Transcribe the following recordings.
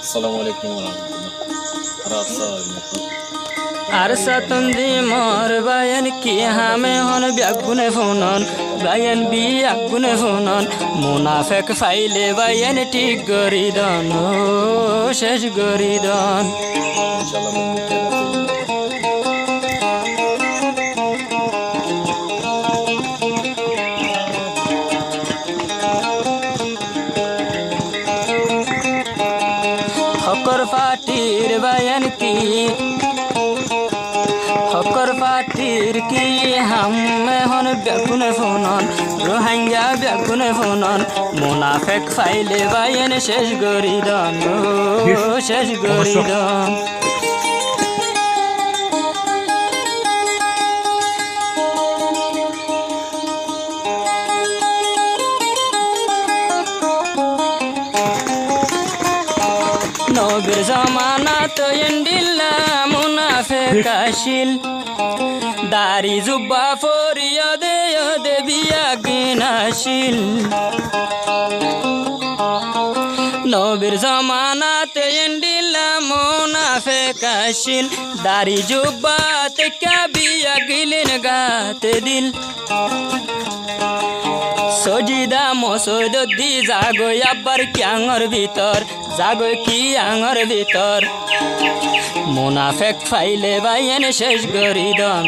Assalamualaikum warahmatullahi wabarakatuh. Arsa tundi mor bayan ki hame hon biagune fonon bayan bi agune fonon munafik faile bayan tik goridan shesh goridan Insyaallah mungkin hokor fatir bayan ki hokor fatir ki hamme hon biagune fonon rohingya biagune fonon munafik faile bayan shesh goridan shesh goridan নবীর জামানাত এন্ডিল্লা মুনাফিক আসিল দাড়ি জুব্বা ফরিয়া দে বিয়া গিনাশিল নবীর জামানাত এন্ডিল্লা মুনাফিক আসিল দাড়ি জুব্বা তেকা বিয়া গিলেন গাতে দিল সজিদা মসুদি জাগো আবার ক্যাঙর ভিতর জাগো কি আঙর ভিতর মুনাফেক ফাইলে বাইন শেষ গরিদন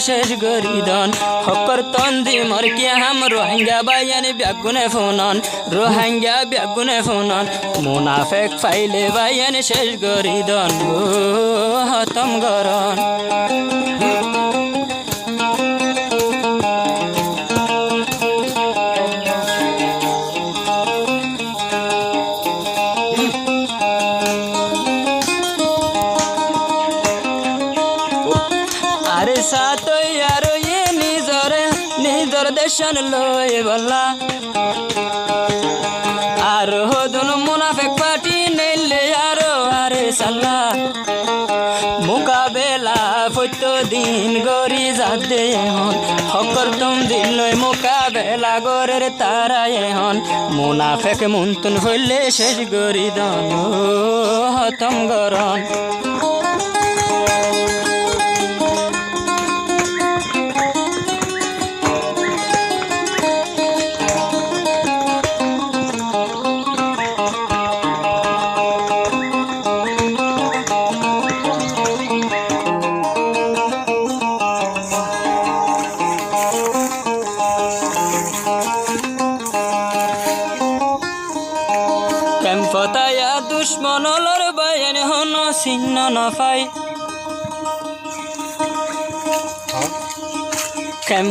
শেষ গরিদন হকর তন্দি মর কি হাম রোহিঙ্গা বাইন ব্যাগুনে ফোনন রোহিঙ্গা ব্যাগুনে ফোনন মুনাফেক ফাইলে বাইন শেষ গরিদন হতম গরন আরে সাতই আর এ নিজর দেশন লয়ে বলা আর হদন মুনাফেক পাটি নেলে আরে সাল্লা মোকাবেলা ফত দিন গরি যাতে হন হকর তুম দিন লয় মোকাবেলা গরের তারায় হন মুনাফেক মুনতুন হইলে শেষ গরি দন হতম গরন ফতায়া দুশ্মনলর বায়ান হন চিহ্ন নফাই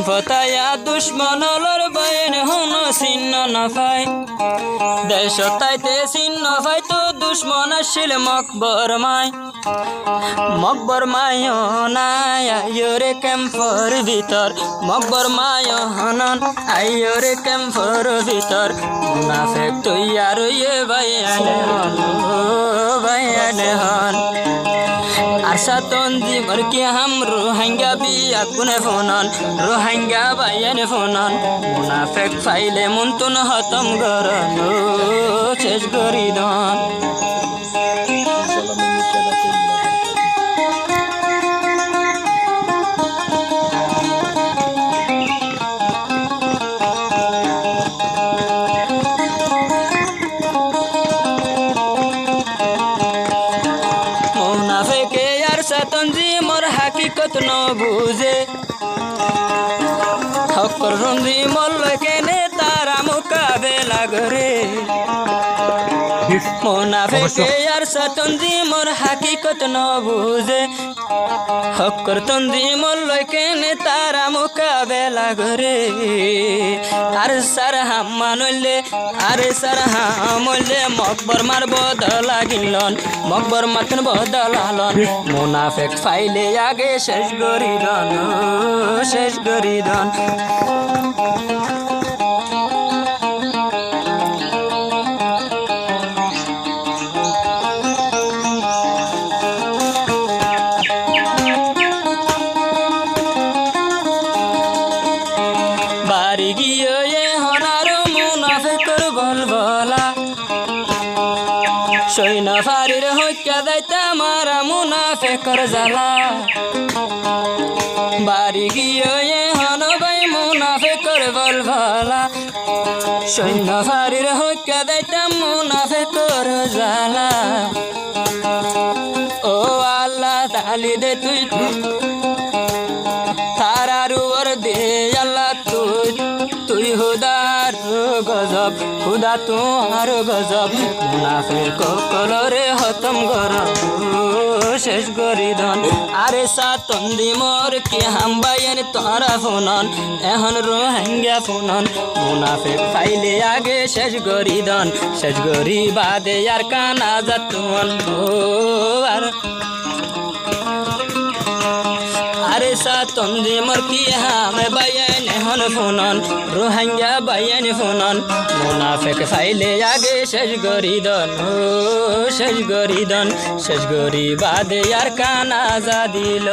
ফতায়া দুশ্মনলর বায়ান হন চিহ্ন নফাই দেশ তাইতে চিহ্ন ফাই তো দুশ্মন আসিল মকবর মায় নাই আয়োরে ক্যাম্পর ভিতর মকবর মায় হনন আয়োরে ক্যাম্পর ভিতর মুনাফেক তুই আর ইয়ে বাইয়ানে হন আশা তন্দি মর কি হাম রোহিঙ্গা বি আগুনে ফোনন রোহিঙ্গা বাইয়ানে ফোনন মুনাফেক ফাইলে মুনতুন হতম গরন শেষ গরিদন insyaallah mungkin মুনাফেকে আর সাতন্দি মোর হাকিকত ন বুঝে হকর রন্দি মল্ল কেনে তারা মোকাবেলা করে মুনাফেকে আর সাতন্দি মোর হাকিকত ন বুঝে হকর তন্দি মল্ল কেনে তারা মোকাবেলা করে আর সার হাম মানলে আরে সার হামলে মকবর মার বদলা গিলন মকবর মাতন বদলালন মুনাফেক ফাইলে আগে শেষ গরিদন শেষ গরিদন বাড়ি গিয়ে হনার মুনাফেকর বলবলা সৈন্য ফারির হইকা যাইতে মারা মুনাফেকর জ্বালা বাড়ি গিয়ে হন ভাই মুনাফেকর বল ভালা সৈন্য ফারির হইকা যাইতে মুনাফেকর জ্বালা ও আল্লাহ তালি দে তুই তারার দে আল্লাহ তুই তুই হুদার গজব হুদা তোমার গজব মুনাফিক কলরে হতম গর শেষ করি দন আরে সাতন্দি মোর কি হামবাইন তোরা ফোনন এখন রোহিঙ্গা ফোনন মুনাফিক ফাইলে আগে শেষ করি দন শেষ করি বাদে আর কানা যাতুন আর আরে সাতন্দি মোর কি হাম বাইন এখন ফোনন রোহিঙ্গা বাইন ফোনন মুনাফিক ফাইলে আগে শেষ করি দন শেষ করি দন শেষ করি বাদে আর কানা যা দিল